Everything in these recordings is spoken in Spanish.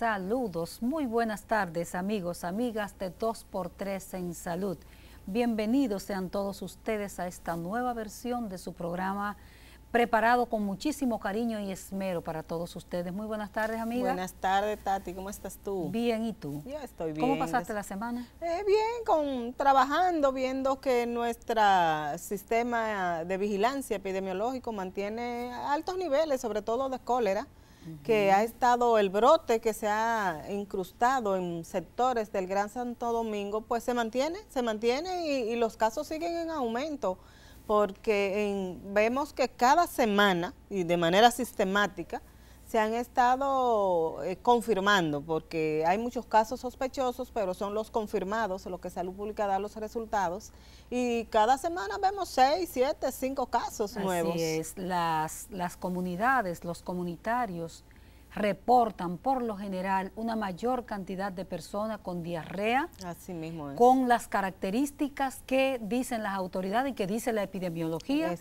Saludos, muy buenas tardes amigos, amigas de 2x3 en Salud. Bienvenidos sean todos ustedes a esta nueva versión de su programa preparado con muchísimo cariño y esmero para todos ustedes. Muy buenas tardes, amiga. Buenas tardes, Tati, ¿cómo estás tú? Bien, ¿y tú? Yo estoy bien. ¿Cómo pasaste la semana? Bien, trabajando, viendo que nuestro sistema de vigilancia epidemiológico mantiene altos niveles, sobre todo de cólera, que ha estado el brote que se ha incrustado en sectores del Gran Santo Domingo, pues se mantiene y los casos siguen en aumento, porque vemos que cada semana y de manera sistemática se han estado confirmando, porque hay muchos casos sospechosos, pero son los confirmados, los que Salud Pública da los resultados, y cada semana vemos 6, 7, 5 casos nuevos. Así es, las comunidades, los comunitarios reportan por lo general una mayor cantidad de personas con diarrea, así mismo es, con las características que dicen las autoridades y que dice la epidemiología,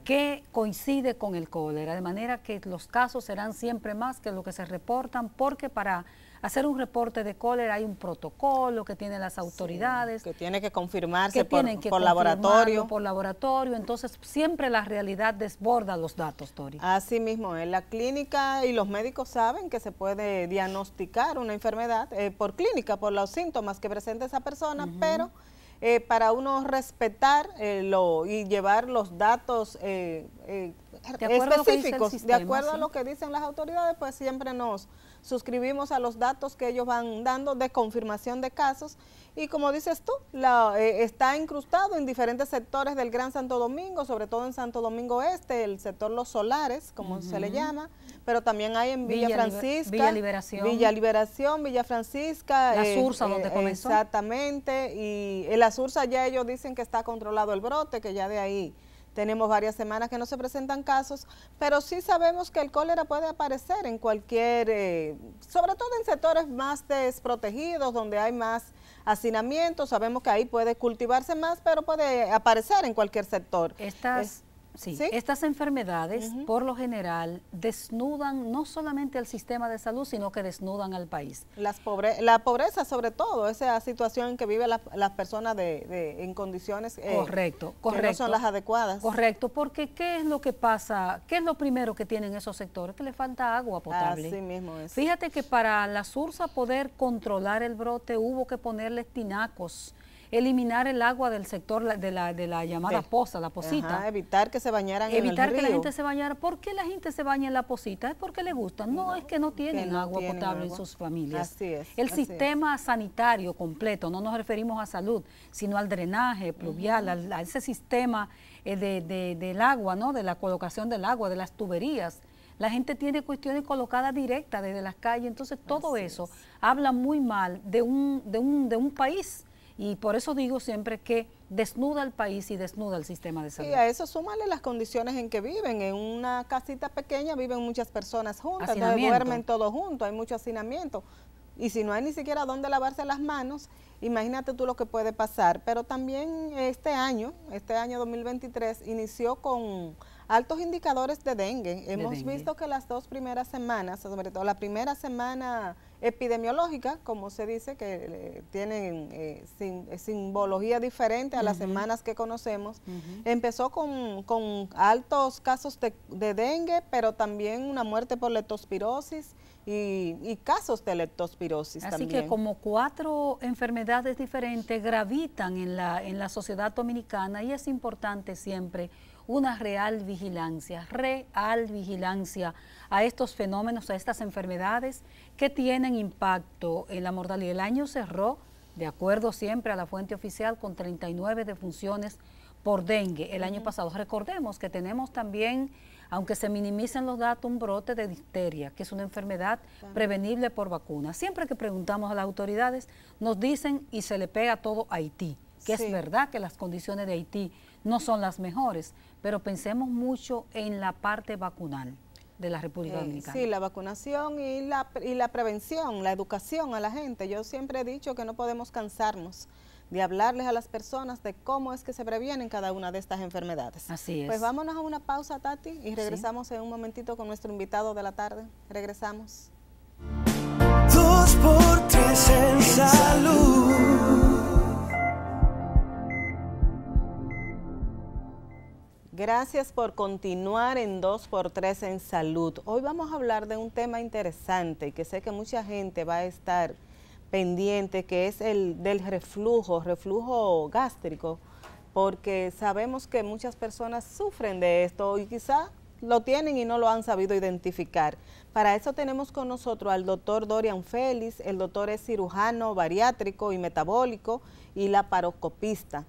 que coincide con el cólera, de manera que los casos serán siempre más que lo que se reportan, porque para hacer un reporte de cólera hay un protocolo que tienen las autoridades. Sí, que tiene que confirmarse por laboratorio. Por laboratorio, entonces siempre la realidad desborda los datos, Tori. Así mismo, en la clínica y los médicos saben que se puede diagnosticar una enfermedad por clínica, por los síntomas que presenta esa persona, pero para uno respetar y llevar los datos específicos, de acuerdo a lo que dicen las autoridades, pues siempre nos suscribimos a los datos que ellos van dando de confirmación de casos, y como dices tú, está incrustado en diferentes sectores del Gran Santo Domingo, sobre todo en Santo Domingo Este, el sector Los Solares, como se le llama, pero también hay en Villa Francisca, Villa Liberación, Villa Francisca, la Sursa, donde comenzó. Exactamente, y en la Sursa ya ellos dicen que está controlado el brote, que ya de ahí tenemos varias semanas que no se presentan casos, pero sí sabemos que el cólera puede aparecer en cualquier, sobre todo en sectores más desprotegidos, donde hay más hacinamiento. Sabemos que ahí puede cultivarse más, pero puede aparecer en cualquier sector. Estas enfermedades, por lo general, desnudan no solamente al sistema de salud, sino que desnudan al país. La pobreza, sobre todo, esa situación en que viven las personas en condiciones que no son las adecuadas. Correcto, porque ¿qué es lo que pasa? ¿Qué es lo primero que tienen esos sectores? Que les falta agua potable. Así mismo es. Fíjate que para la Sursa poder controlar el brote hubo que ponerle tinacos, eliminar el agua del sector de la llamada poza, la pocita. Evitar que se bañaran en el río. Evitar que la gente se bañara. ¿Por qué la gente se baña en la pocita? ¿Es porque le gusta? No, es que no tienen agua potable en sus familias. Así es. El sistema sanitario completo, no nos referimos a salud, sino al drenaje pluvial, a ese sistema del agua, ¿no? De la colocación del agua, de las tuberías. La gente tiene cuestiones colocadas directas desde las calles, entonces todo eso habla muy mal de un país. Y por eso digo siempre que desnuda al país y desnuda el sistema de salud. Y a eso súmale las condiciones en que viven. En una casita pequeña viven muchas personas juntas, duermen todos juntos, hay mucho hacinamiento. Y si no hay ni siquiera dónde lavarse las manos, imagínate tú lo que puede pasar. Pero también este año 2023, inició con altos indicadores de dengue. Hemos visto que las 2 primeras semanas, sobre todo la primera semana epidemiológica, como se dice, que tienen simbología diferente a las semanas que conocemos, empezó con altos casos de dengue, pero también una muerte por leptospirosis y casos de leptospirosis también. Así que como 4 enfermedades diferentes gravitan en la sociedad dominicana, y es importante siempre una real vigilancia a estos fenómenos, a estas enfermedades que tienen impacto en la mortalidad. El año cerró, de acuerdo siempre a la fuente oficial, con 39 defunciones por dengue el año pasado. Recordemos que tenemos también, aunque se minimicen los datos, un brote de difteria, que es una enfermedad prevenible por vacuna. Siempre que preguntamos a las autoridades, nos dicen y se le pega todo a Haití, que es verdad que las condiciones de Haití no son las mejores, pero pensemos mucho en la parte vacunal de la República Dominicana. Sí, la vacunación y la prevención, la educación a la gente. Yo siempre he dicho que no podemos cansarnos de hablarles a las personas de cómo es que se previenen cada una de estas enfermedades. Así es. Pues vámonos a una pausa, Tati, y regresamos en un momentito con nuestro invitado de la tarde. Regresamos. 2x3 en salud. Gracias por continuar en 2x3 en salud. Hoy vamos a hablar de un tema interesante y que sé que mucha gente va a estar pendiente, que es el del reflujo gástrico, porque sabemos que muchas personas sufren de esto y quizá lo tienen y no lo han sabido identificar. Para eso tenemos con nosotros al doctor Dorian Félix. El doctor es cirujano bariátrico y metabólico y laparoscopista.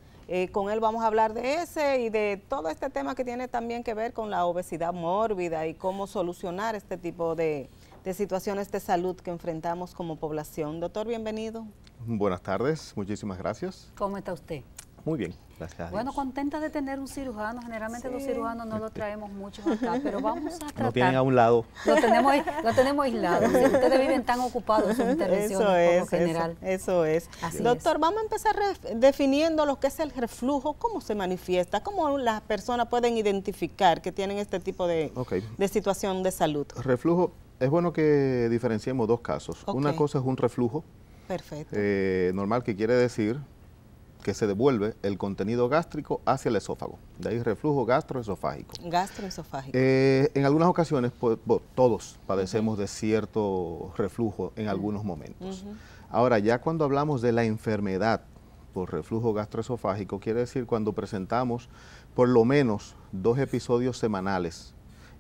Con él vamos a hablar de ese y de todo este tema que tiene también que ver con la obesidad mórbida y cómo solucionar este tipo de situaciones de salud que enfrentamos como población. Doctor, bienvenido. Buenas tardes, muchísimas gracias. ¿Cómo está usted? Muy bien, gracias a Dios. Bueno, contenta de tener un cirujano. Generalmente los cirujanos no lo traemos muchos acá, pero vamos a tratar. Lo tienen a un lado. Lo tenemos aislado. Si ustedes viven tan ocupados en sus intervenciones por lo general. Eso es. Así Doctor, es. vamos a empezar definiendo lo que es el reflujo, cómo se manifiesta, cómo las personas pueden identificar que tienen este tipo de situación de salud. Reflujo, es bueno que diferenciemos dos casos. Una cosa es un reflujo normal, que quiere decir que se devuelve el contenido gástrico hacia el esófago. De ahí reflujo gastroesofágico. Gastroesofágico. En algunas ocasiones, pues, todos padecemos de cierto reflujo en algunos momentos. Ahora, ya cuando hablamos de la enfermedad por reflujo gastroesofágico, quiere decir cuando presentamos por lo menos 2 episodios semanales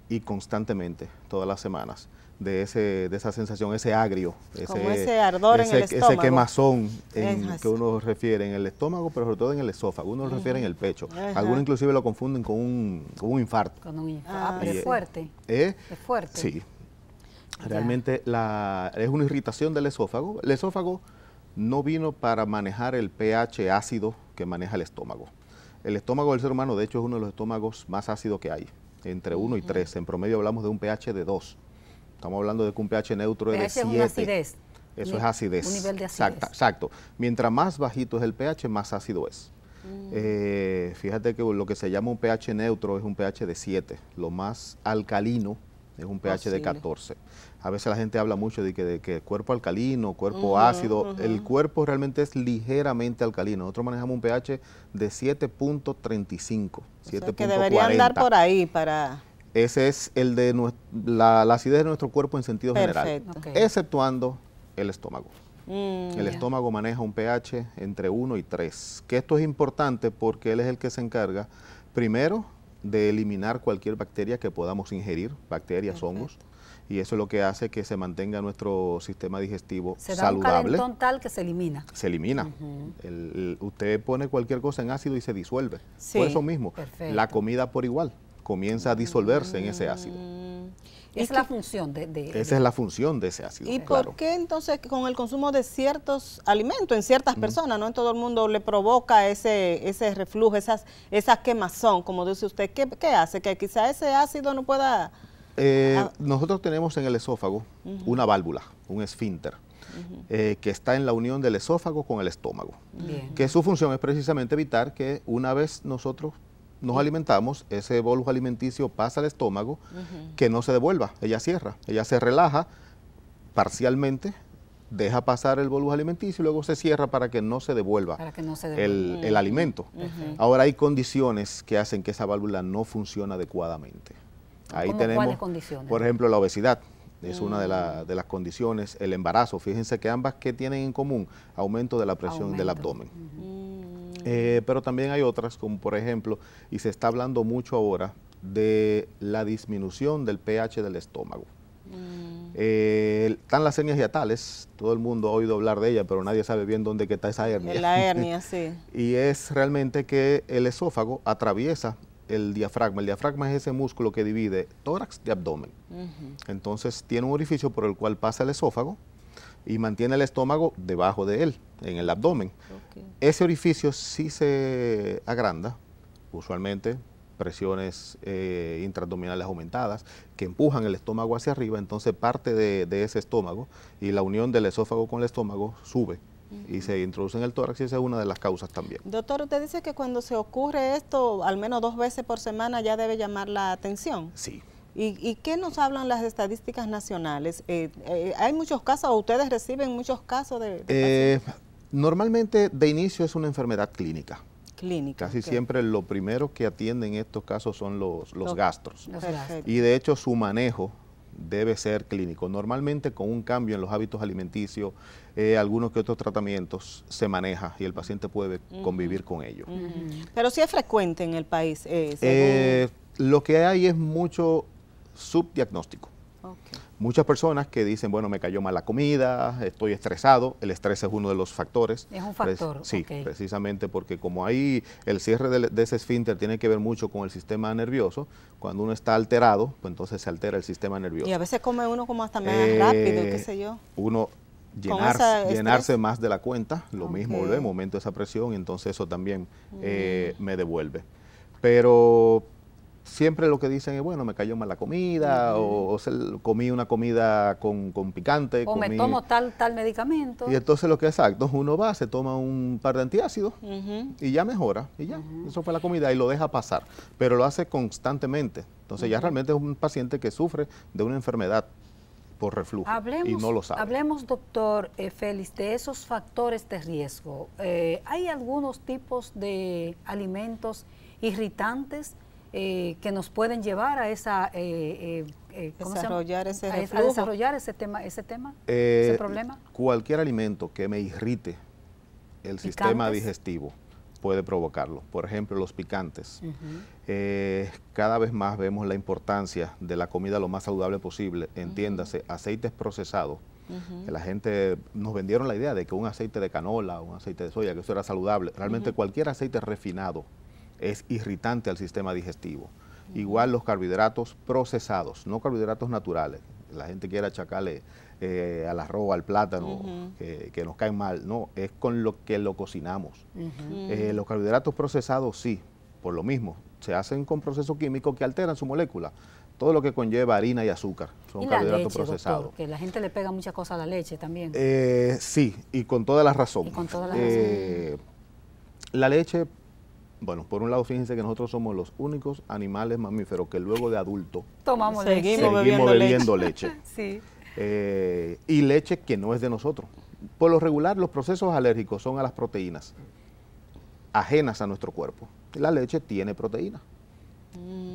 y constantemente, todas las semanas, de esa sensación, ese agrio, como ese ardor en el estómago. Ese quemazón que uno refiere en el estómago, pero sobre todo en el esófago, uno lo refiere en el pecho. Algunos inclusive lo confunden con un infarto. Con un infarto. Pero es fuerte. Es fuerte. Sí. Realmente es una irritación del esófago. El esófago no vino para manejar el pH ácido que maneja el estómago. El estómago del ser humano, de hecho, es uno de los estómagos más ácidos que hay, entre 1 y 3. En promedio hablamos de un pH de 2. Estamos hablando de que un pH neutro es de 7. Es una acidez. Eso es acidez. Un nivel de acidez. Exacto. Mientras más bajito es el pH, más ácido es. Fíjate que lo que se llama un pH neutro es un pH de 7. Lo más alcalino es un pH de 14. A veces la gente habla mucho de que cuerpo alcalino, cuerpo ácido. El cuerpo realmente es ligeramente alcalino. Nosotros manejamos un pH de 7.35. O sea, que debería andar por ahí para... Ese es el de la acidez de nuestro cuerpo en sentido general, exceptuando el estómago. El estómago maneja un pH entre 1 y 3, que esto es importante porque él es el que se encarga, primero, de eliminar cualquier bacteria que podamos ingerir, bacterias, hongos, y eso es lo que hace que se mantenga nuestro sistema digestivo saludable. Se da un calentón tal que se elimina. Se elimina. Usted pone cualquier cosa en ácido y se disuelve. Por eso mismo, la comida por igual comienza a disolverse en ese ácido. Esa es la función esa es la función de ese ácido. ¿Y por qué entonces con el consumo de ciertos alimentos en ciertas personas, no en todo el mundo le provoca ese reflujo, esa quemazón, como dice usted? ¿Qué hace? Que quizá ese ácido no pueda... Nosotros tenemos en el esófago una válvula, un esfínter, que está en la unión del esófago con el estómago. Que su función es precisamente evitar que una vez nosotros nos alimentamos, ese bolus alimenticio pasa al estómago, que no se devuelva, ella cierra, ella se relaja parcialmente, deja pasar el bolus alimenticio y luego se cierra para que no se devuelva, el alimento. Ahora hay condiciones que hacen que esa válvula no funcione adecuadamente. Ahí tenemos, ¿cuáles condiciones? Por ejemplo, la obesidad. Es una de las condiciones, el embarazo. Fíjense que ambas que tienen en común, aumento de la presión del abdomen. Pero también hay otras, como por ejemplo, y se está hablando mucho ahora, de la disminución del pH del estómago. Están las hernias hiatales, todo el mundo ha oído hablar de ella, pero nadie sabe bien dónde está esa hernia. La hernia, sí. Y es realmente que el esófago atraviesa el diafragma. El diafragma es ese músculo que divide tórax de abdomen. Entonces tiene un orificio por el cual pasa el esófago y mantiene el estómago debajo de él, en el abdomen. Ese orificio sí se agranda, usualmente presiones intraabdominales aumentadas, que empujan el estómago hacia arriba, entonces parte de ese estómago y la unión del esófago con el estómago sube y se introduce en el tórax, y esa es una de las causas también. Doctor, usted dice que cuando se ocurre esto, al menos 2 veces por semana ya debe llamar la atención. Sí, ¿Y qué nos hablan las estadísticas nacionales? ¿Hay muchos casos o ustedes reciben muchos casos de pacientes? Normalmente de inicio es una enfermedad clínica. Clínica. Casi siempre lo primero que atienden en estos casos son los gastros. Perfecto. Y de hecho su manejo debe ser clínico. Normalmente con un cambio en los hábitos alimenticios, algunos que otros tratamientos se maneja y el paciente puede convivir con ello. Pero sí es frecuente en el país. Lo que hay es mucho subdiagnóstico. Okay. Muchas personas que dicen, bueno, me cayó mal la comida, estoy estresado. El estrés es uno de los factores. Es un factor. Sí, okay. Precisamente porque como ahí el cierre de ese esfínter tiene que ver mucho con el sistema nervioso, cuando uno está alterado, pues entonces se altera el sistema nervioso. Y a veces come uno como hasta más rápido, qué sé yo. Uno llenarse más de la cuenta, lo mismo, volvemos, aumento esa presión y entonces eso también me devuelve. Pero siempre lo que dicen es, bueno, me cayó mal la comida, o comí una comida con picante. O me tomo tal medicamento. Y entonces lo que es exacto, uno va, se toma un par de antiácidos y ya mejora, y ya, eso fue la comida y lo deja pasar, pero lo hace constantemente. Entonces ya realmente es un paciente que sufre de una enfermedad por reflujo y no lo sabe. Hablemos, doctor Félix, de esos factores de riesgo. ¿Hay algunos tipos de alimentos irritantes que nos pueden llevar a esa desarrollar ese reflujo? A desarrollar ese problema? Cualquier alimento que me irrite el sistema digestivo puede provocarlo. Por ejemplo, los picantes. Cada vez más vemos la importancia de la comida lo más saludable posible, entiéndase, aceites procesados. Que la gente nos vendieron la idea de que un aceite de canola, un aceite de soya, que eso era saludable. Realmente cualquier aceite refinado es irritante al sistema digestivo. Igual los carbohidratos procesados, no carbohidratos naturales. La gente quiere achacarle al arroz, al plátano, que nos caen mal. No, es con lo que lo cocinamos. Los carbohidratos procesados sí, por lo mismo, se hacen con procesos químicos que alteran su molécula. Todo lo que conlleva harina y azúcar son carbohidratos procesados. Doctor, que la gente le pega muchas cosas a la leche también. Sí, y con toda la razón. La leche, bueno, por un lado, fíjense que nosotros somos los únicos animales mamíferos que luego de adulto seguimos bebiendo leche. Sí. Y leche que no es de nosotros. Por lo regular, los procesos alérgicos son a las proteínas ajenas a nuestro cuerpo. La leche tiene proteína,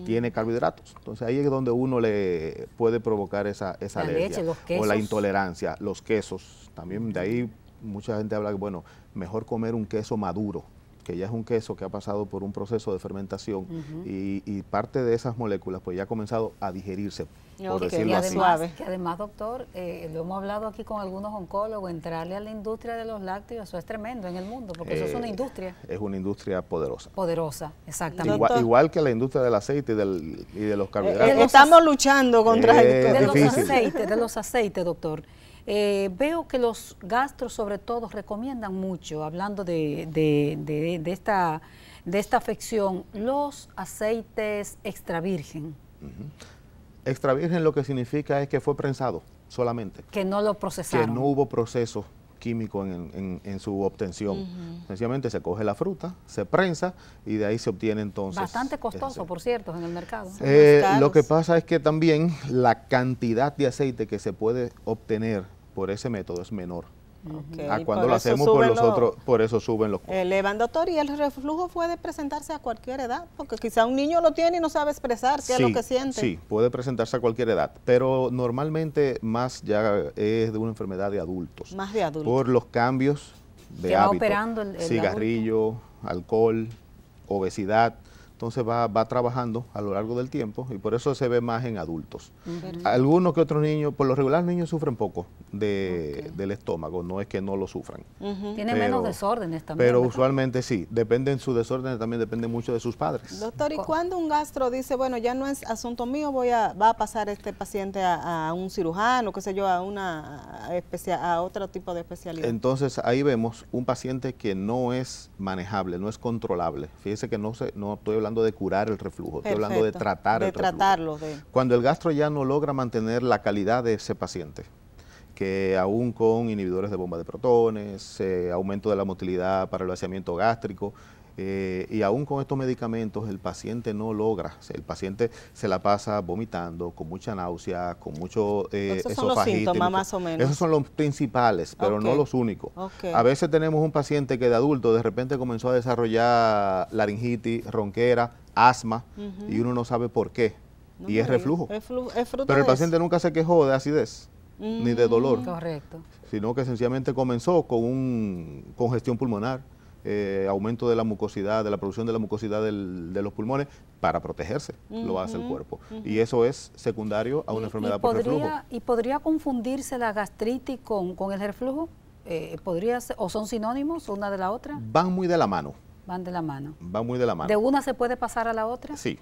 tiene carbohidratos. Entonces ahí es donde uno le puede provocar esa alergia. Leche, los quesos. O la intolerancia, los quesos. También de ahí mucha gente habla que, bueno, mejor comer un queso maduro, que ya es un queso que ha pasado por un proceso de fermentación y parte de esas moléculas pues ya ha comenzado a digerirse, por decirlo así. Que además, doctor, lo hemos hablado aquí con algunos oncólogos, entrarle a la industria de los lácteos, eso es tremendo en el mundo, porque eso es una industria. Es una industria poderosa. Poderosa, exactamente. Igual que la industria del aceite y de los carbohidratos. Estamos luchando contra de los aceites, doctor. Veo que los gastros sobre todo recomiendan mucho, hablando de esta afección, los aceites extra virgen. Extra virgen lo que significa es que fue prensado solamente. Que no lo procesaron. Que no hubo proceso químico en su obtención. Sencillamente se coge la fruta, se prensa y de ahí se obtiene entonces. Bastante costoso, por cierto, en el mercado. Lo que pasa es que también la cantidad de aceite que se puede obtener por ese método es menor. A cuando lo hacemos por los otros, por eso suben los costos. Doctor, ¿y el reflujo puede presentarse a cualquier edad? Porque quizá un niño lo tiene y no sabe expresar qué es lo que siente. Sí, puede presentarse a cualquier edad, pero normalmente más ya es de una enfermedad de adultos. Más de adultos. Por los cambios de hábito, cigarrillo, alcohol, obesidad. Entonces va trabajando a lo largo del tiempo y por eso se ve más en adultos. Algunos que otros niños, por lo regular los niños sufren poco del estómago, no es que no lo sufran. Tienen menos desórdenes también. Pero usualmente sí, su desorden también depende mucho de sus padres. Doctor, ¿y cuando un gastro dice, bueno, ya no es asunto mío, va a pasar este paciente a un cirujano, qué sé yo, a otro tipo de especialidad? Entonces ahí vemos un paciente que no es manejable, no es controlable. Fíjese que no estoy hablando de curar el reflujo, estoy hablando de tratar el reflujo. Cuando el gastro ya no logra mantener la calidad de ese paciente, que aún con inhibidores de bomba de protones, aumento de la motilidad para el vaciamiento gástrico, Y aún con estos medicamentos el paciente no logra, o sea, el paciente se la pasa vomitando, con mucha náusea, con mucho esos son los síntomas más o menos. Esos son los principales, pero no los únicos. A veces tenemos un paciente que de adulto de repente comenzó a desarrollar laringitis, ronquera, asma, y uno no sabe por qué, y es reflujo. Pero el paciente nunca se quejó de acidez, ni de dolor. Correcto. Sino que sencillamente comenzó con congestión pulmonar, aumento de la mucosidad, de la producción de la mucosidad de los pulmones para protegerse, lo hace el cuerpo. Y eso es secundario a una enfermedad por reflujo. ¿Y podría confundirse la gastritis con el reflujo? ¿Podría ser, o son sinónimos una de la otra? Van muy de la mano. Van de la mano. Van muy de la mano. ¿De una se puede pasar a la otra? Sí.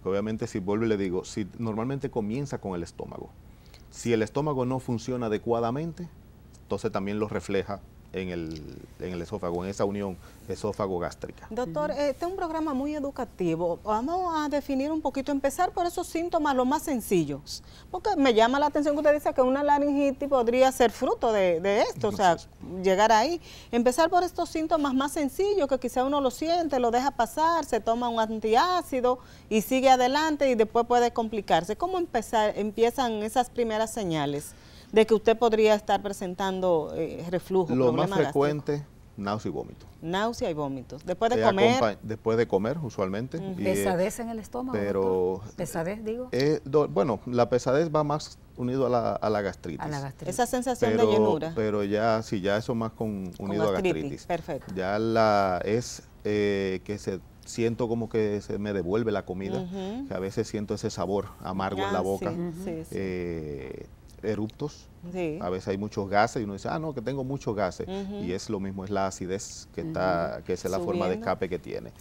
Obviamente, si vuelvo y le digo, si normalmente comienza con el estómago. Si el estómago no funciona adecuadamente, entonces también lo refleja en el esófago, en esa unión esófago-gástrica. Doctor, este es un programa muy educativo. Vamos a definir un poquito, empezar por esos síntomas los más sencillos. Porque me llama la atención que usted dice que una laringitis podría ser fruto de esto, o sea, llegar ahí. Empezar por estos síntomas más sencillos que quizá uno lo siente, lo deja pasar, se toma un antiácido y sigue adelante y después puede complicarse. ¿Cómo empiezan esas primeras señales de que usted podría estar presentando reflujo? Lo más frecuente, náusea y vómito. Náusea y vómitos. Después de comer. Después de comer, usualmente. ¿Pesadez en el estómago? Pero, ¿pesadez, digo? Bueno, la pesadez va más unido a la gastritis. A la gastritis. Esa sensación de llenura. Pero ya, sí, ya eso más unido a gastritis. Perfecto. Ya que siento como que se me devuelve la comida, que a veces siento ese sabor amargo en la boca. Eruptos, a veces hay muchos gases y uno dice, no, que tengo muchos gases, y es lo mismo, es la acidez que es la forma de escape que tiene.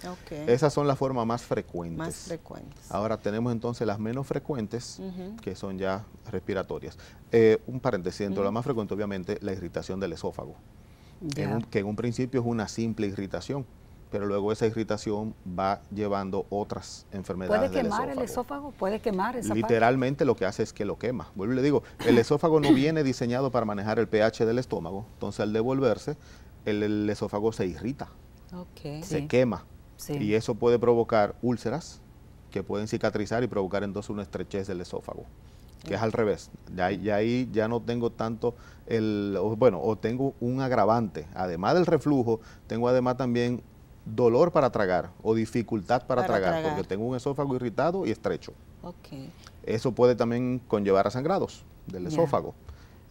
Esas son las formas más frecuentes. Ahora tenemos entonces las menos frecuentes, que son ya respiratorias. Un paréntesis, dentro de la más frecuente, obviamente, la irritación del esófago, que en un principio es una simple irritación, pero luego esa irritación va llevando otras enfermedades del esófago. ¿Puede quemar el esófago? ¿Puede quemar esa Literalmente lo que hace es que lo quema. Vuelvo y le digo, el esófago no viene diseñado para manejar el pH del estómago, entonces al devolverse, el esófago se irrita, se quema, y eso puede provocar úlceras que pueden cicatrizar y provocar entonces una estrechez del esófago, que es al revés. Ya ahí ya no tengo tanto o tengo un agravante. Además del reflujo, tengo además también dolor para tragar o dificultad para tragar, porque tengo un esófago irritado y estrecho. Eso puede también conllevar a sangrados del esófago.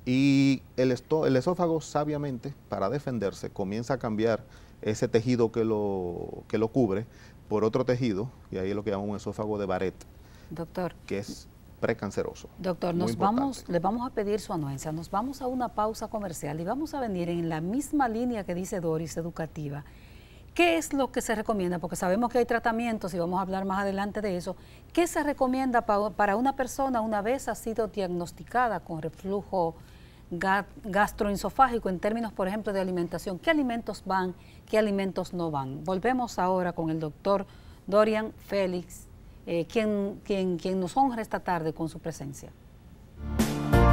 Y el esófago, sabiamente, para defenderse, comienza a cambiar ese tejido que lo cubre por otro tejido, y ahí es lo que llaman un esófago de Barrett, doctor, que es precanceroso. Doctor, le vamos a pedir su anuencia, nos vamos a una pausa comercial y vamos a venir en la misma línea que dice Doris, educativa. ¿Qué es lo que se recomienda? Porque sabemos que hay tratamientos y vamos a hablar más adelante de eso. ¿Qué se recomienda para una persona una vez ha sido diagnosticada con reflujo gastroesofágico en términos, por ejemplo, de alimentación? ¿Qué alimentos van? ¿Qué alimentos no van? Volvemos ahora con el doctor Dorian Félix, quien nos honra esta tarde con su presencia.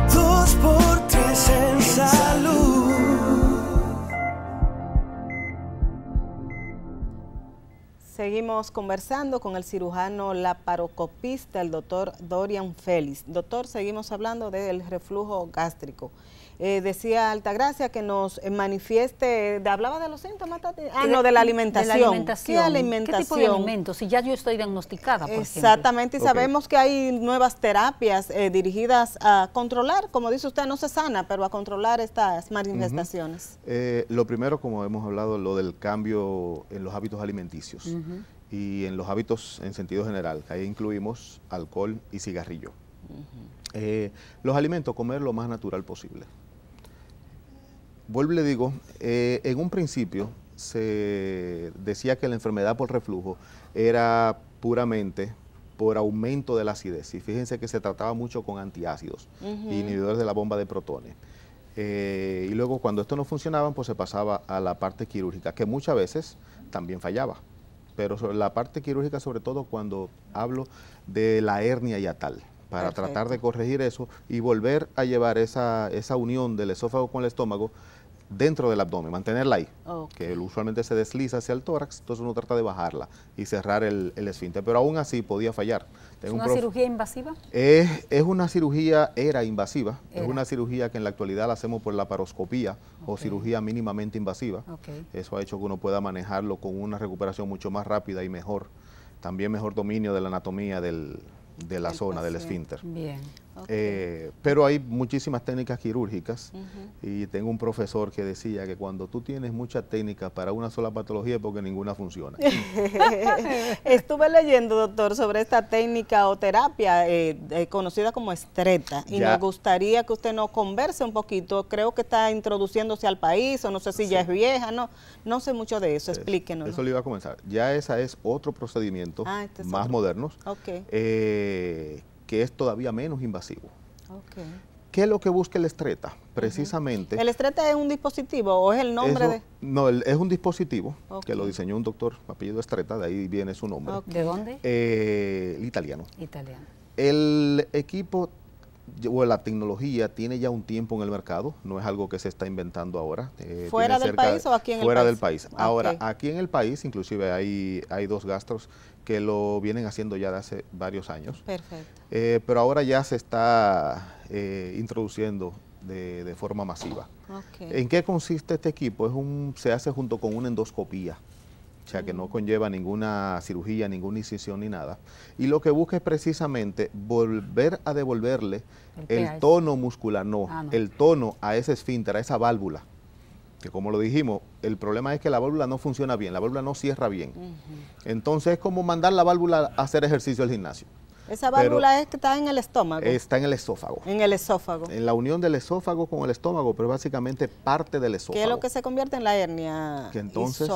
2x3 en salud. Seguimos conversando con el cirujano laparoscopista, el doctor Dorian Félix. Doctor, seguimos hablando del reflujo gástrico. Decía Altagracia que nos manifieste, hablaba de los síntomas, de la alimentación. De la alimentación. ¿Qué alimentación? ¿Qué tipo de alimentos? Si ya yo estoy diagnosticada, por exactamente, ejemplo. Y sabemos que hay nuevas terapias dirigidas a controlar, como dice usted, no se sana, pero a controlar estas manifestaciones. Lo primero, como hemos hablado, lo del cambio en los hábitos alimenticios y en los hábitos en sentido general. Ahí incluimos alcohol y cigarrillo. Los alimentos, comer lo más natural posible. Vuelvo y le digo, en un principio se decía que la enfermedad por reflujo era puramente por aumento de la acidez. Y fíjense que se trataba mucho con antiácidos, inhibidores de la bomba de protones. Y luego cuando esto no funcionaba, pues se pasaba a la parte quirúrgica, que muchas veces también fallaba. Pero sobre la parte quirúrgica, sobre todo cuando hablo de la hernia hiatal, para tratar de corregir eso y volver a llevar esa unión del esófago con el estómago dentro del abdomen, mantenerla ahí, que usualmente se desliza hacia el tórax, entonces uno trata de bajarla y cerrar el esfínter, pero aún así podía fallar. ¿Es una cirugía invasiva? Es una cirugía, era invasiva, es una cirugía que en la actualidad la hacemos por laparoscopía o cirugía mínimamente invasiva. Eso ha hecho que uno pueda manejarlo con una recuperación mucho más rápida y mejor, también mejor dominio de la anatomía de la zona del esfínter. Bien. Pero hay muchísimas técnicas quirúrgicas y tengo un profesor que decía que cuando tú tienes mucha técnica para una sola patología es porque ninguna funciona. Estuve leyendo, doctor, sobre esta técnica o terapia conocida como estreta y nos gustaría que usted nos converse un poquito. Creo que está introduciéndose al país o no sé si ya es vieja, no sé mucho de eso, explíquenos. Eso le iba a comenzar. Ya esa es otro procedimiento más modernos. Que es todavía menos invasivo. ¿Qué es lo que busca el estreta? Precisamente. ¿El estreta es un dispositivo o es el nombre de...? No, es un dispositivo que lo diseñó un doctor, apellido Estreta, de ahí viene su nombre. ¿De dónde? El italiano. Italiano. El equipo o la tecnología tiene ya un tiempo en el mercado, no es algo que se está inventando ahora. ¿Fuera del país o aquí en el país? Fuera del país. Ahora, aquí en el país, inclusive hay 2 gastros que lo vienen haciendo ya de hace varios años. Perfecto. Pero ahora ya se está introduciendo de forma masiva. ¿En qué consiste este equipo? Se hace junto con una endoscopía, o sea que no conlleva ninguna cirugía, ninguna incisión ni nada. Y lo que busca es precisamente volver a devolverle el tono muscular, el tono a ese esfínter, a esa válvula. Que como lo dijimos, el problema es que la válvula no funciona bien, la válvula no cierra bien. Entonces es como mandar la válvula a hacer ejercicio al gimnasio. ¿Esa válvula es que está en el estómago? Está en el esófago. En el esófago. En la unión del esófago con el estómago, pero básicamente parte del esófago. ¿Qué es lo que se convierte en la hernia? Que entonces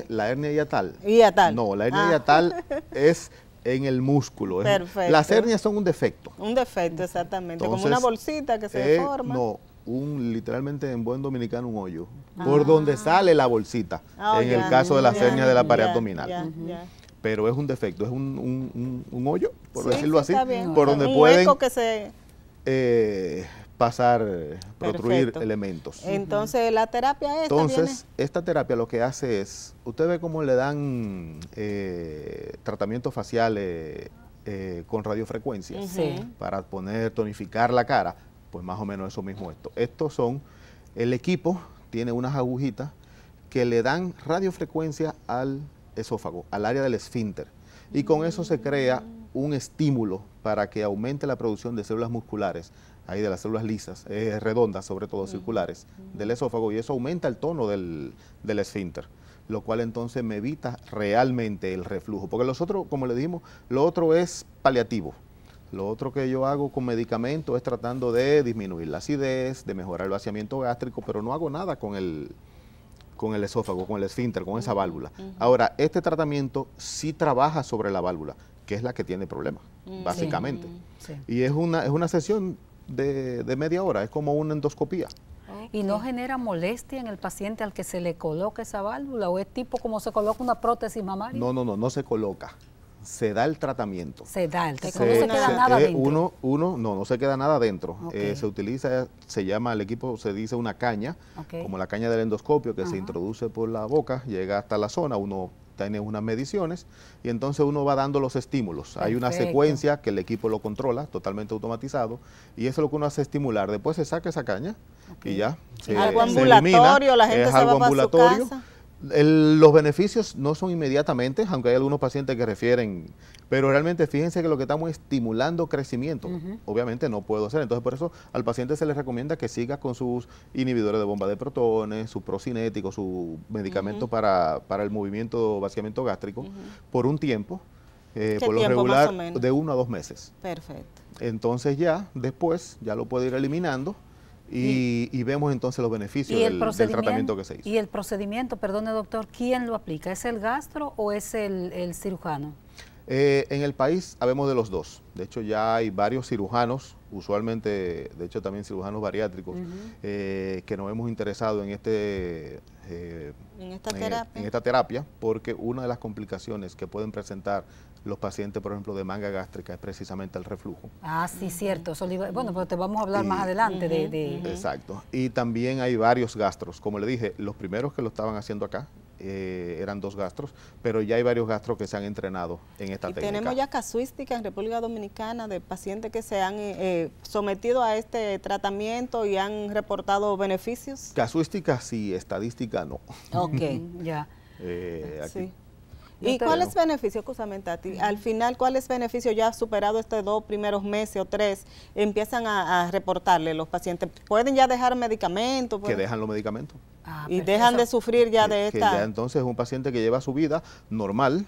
la hernia hiatal. ¿Hiatal? No, la hernia hiatal es en el músculo. Perfecto. Las hernias son un defecto. Un defecto, exactamente. Entonces, como una bolsita que se forma. No, literalmente en buen dominicano un hoyo, por donde sale la bolsita, en el caso de las hernias de la pared abdominal. Pero es un defecto, es un hoyo, por decirlo así, por donde pueden pasar, protruir elementos. Entonces, la terapia esta terapia lo que hace es, usted ve cómo le dan tratamientos faciales con radiofrecuencia para tonificar la cara. Pues más o menos eso mismo Estos son, el equipo tiene unas agujitas que le dan radiofrecuencia al esófago, al área del esfínter. Y con eso se crea un estímulo para que aumente la producción de células musculares, ahí de las células lisas, redondas, sobre todo circulares, del esófago, y eso aumenta el tono del esfínter, lo cual entonces me evita realmente el reflujo. Porque los otros, como le dijimos, lo otro es paliativo. Lo otro que yo hago con medicamentos es tratando de disminuir la acidez, de mejorar el vaciamiento gástrico, pero no hago nada con el esófago, con el esfínter, con esa válvula. Ahora, este tratamiento sí trabaja sobre la válvula, que es la que tiene problemas, básicamente. Y es una sesión de media hora, es como una endoscopía. ¿Y no genera molestia en el paciente al que se le coloca esa válvula? ¿O es tipo como se coloca una prótesis mamaria? No se coloca. Se da el tratamiento. Se da el tratamiento. No se queda nada dentro. No se queda nada dentro. Se utiliza, se llama, el equipo se dice una caña, como la caña del endoscopio, que se introduce por la boca, llega hasta la zona, uno tiene unas mediciones y entonces uno va dando los estímulos. Perfecto. Hay una secuencia que el equipo lo controla, totalmente automatizado, y eso es lo que uno hace estimular. Después se saca esa caña y ya algo ambulatorio, la gente se va para su casa. Los beneficios no son inmediatamente, aunque hay algunos pacientes que refieren, pero realmente fíjense que lo que estamos es estimulando crecimiento. Obviamente no puedo hacer, entonces por eso al paciente se le recomienda que siga con sus inhibidores de bomba de protones, su procinético, su medicamento para el movimiento, vaciamiento gástrico, por un tiempo, por lo regular de 1 a 2 meses. Perfecto. Entonces ya después ya lo puede ir eliminando. Y vemos entonces los beneficios del tratamiento que se hizo. Y el procedimiento, perdone doctor, ¿quién lo aplica? ¿Es el gastro o es el cirujano? En el país habemos de los dos. De hecho, ya hay varios cirujanos, usualmente, de hecho también cirujanos bariátricos, que nos hemos interesado en esta terapia, porque una de las complicaciones que pueden presentar los pacientes, por ejemplo, de manga gástrica es precisamente el reflujo. Ah, sí, cierto. Bueno, pero te vamos a hablar más adelante Exacto. Y también hay varios gastros. Como le dije, los primeros que lo estaban haciendo acá eran 2 gastros, pero ya hay varios gastros que se han entrenado en esta técnica. Tenemos ya casuística en República Dominicana de pacientes que se han sometido a este tratamiento y han reportado beneficios. Casuística sí, estadística no. Ok, ya. Sí. ¿Y cuál es beneficio, justamente a ti? Al final, ¿cuál es beneficio ya superado estos 2 primeros meses o 3? Empiezan a reportarle los pacientes. ¿Pueden ya dejar medicamentos? Que dejan los medicamentos. Y dejan de sufrir ya de esta. Que ya entonces es un paciente que lleva su vida normal,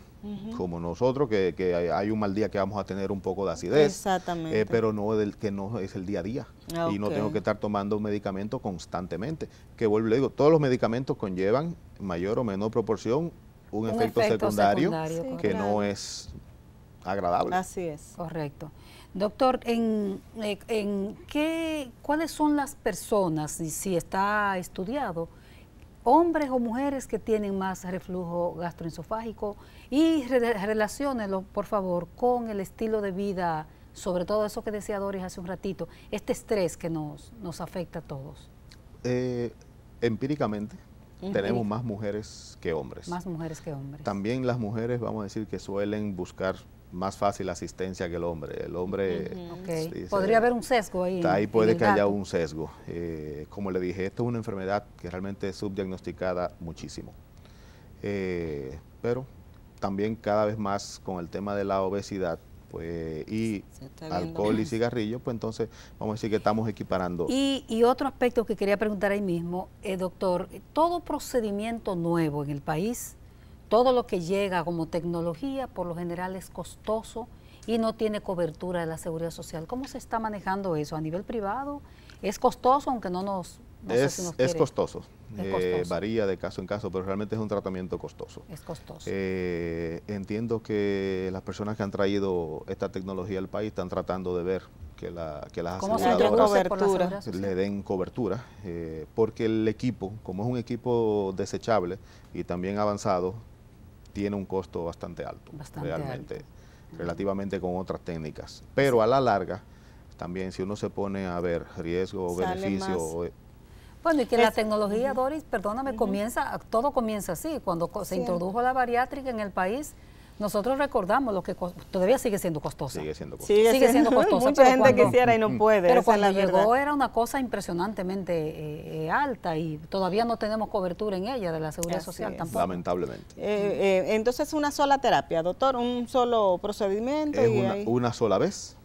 como nosotros, que hay un mal día que vamos a tener un poco de acidez. Exactamente. Pero que no es el día a día. Y no tengo que estar tomando un medicamento constantemente. Que vuelvo y le digo, todos los medicamentos conllevan en mayor o menor proporción un efecto secundario que no es agradable. Así es. Correcto. Doctor, ¿cuáles son las personas, si está estudiado, hombres o mujeres que tienen más reflujo gastroesofágico? Y relaciónelo, por favor, con el estilo de vida, sobre todo eso que decía Doris hace un ratito, este estrés que nos afecta a todos. Empíricamente, tenemos más mujeres que hombres. Más mujeres que hombres. También las mujeres, vamos a decir, que suelen buscar más fácil asistencia que el hombre. El hombre... Podría haber un sesgo ahí. Ahí puede que haya un sesgo. Como le dije, esto es una enfermedad que realmente es subdiagnosticada muchísimo. Pero también cada vez más con el tema de la obesidad, pues, y alcohol y cigarrillo, pues entonces vamos a decir que estamos equiparando. Y otro aspecto que quería preguntar ahí mismo, doctor, todo procedimiento nuevo en el país, todo lo que llega como tecnología, por lo general es costoso y no tiene cobertura de la Seguridad Social. ¿Cómo se está manejando eso? ¿A nivel privado? ¿Es costoso, aunque no nos... Es costoso. Varía de caso en caso, pero realmente es un tratamiento costoso. Es costoso. Entiendo que las personas que han traído esta tecnología al país están tratando de ver que las aseguradoras le den cobertura, porque el equipo, como es un equipo desechable y también avanzado, tiene un costo bastante alto, relativamente con otras técnicas. Pero a la larga, también si uno se pone a ver riesgo o beneficio... Bueno, y que la tecnología, Doris, perdóname, todo comienza así. Cuando se introdujo la bariátrica en el país, nosotros recordamos lo que todavía sigue siendo costosa. Sigue siendo costosa. Sigue siendo costosa. Mucha gente quisiera y no puede. Pero cuando llegó era una cosa impresionantemente alta y todavía no tenemos cobertura en ella de la Seguridad Social tampoco. Lamentablemente. Entonces, una sola terapia, doctor, un solo procedimiento. Es una sola vez